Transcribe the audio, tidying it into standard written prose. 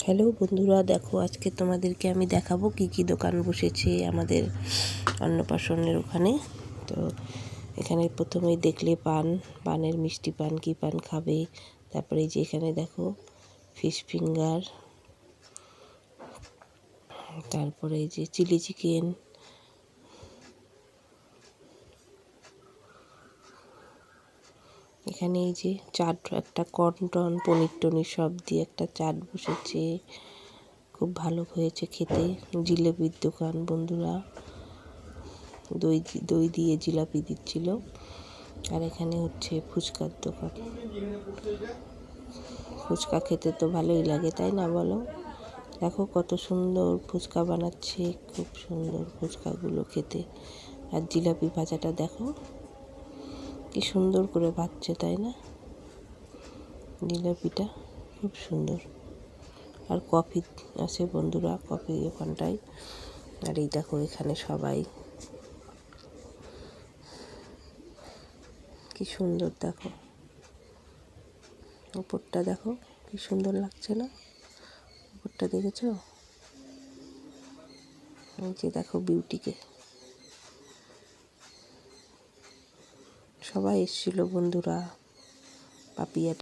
Hello বন্ধুরা, দেখো আজকে তোমাদেরকে আমি দেখাবো কি কি দোকান বসেছে আমাদের অন্নপ্রাশনের ওখানে। তো এখানে প্রথমেই দেখলে পানের মিষ্টি পান, কি পান খাবে। তারপরে এই যে এখানে দেখো ফিশ ফিঙ্গার, তারপরে এই যে চিলি চিকেন, এখানে এই যে চাট, একটা কর্ন পনির টনির সব দিয়ে একটা চাট বসেছে, খুব ভালো হয়েছে খেতে। জিলেপির দোকান বন্ধুরা, দই দিয়ে জিলাপি দিচ্ছিল। আর এখানে হচ্ছে ফুচকার দোকান। ফুচকা খেতে তো ভালোই লাগে, তাই না বলো? দেখো কত সুন্দর ফুচকা বানাচ্ছে, খুব সুন্দর ফুচকাগুলো খেতে। আর জিলাপি ভাজাটা দেখো কি সুন্দর করে ভাজছে, তাই না? জিলাপিটা খুব সুন্দর। আর কফি আছে বন্ধুরা, কফি ওখানটায়। আর এই দেখো এখানে সবাই কি সুন্দর, দেখো উপরটা দেখো কি সুন্দর লাগছে না? উপরটা দেখেছো? এই যে দেখো বিউটিকে সবাই এসেছিল বন্ধুরা, পাপিয়া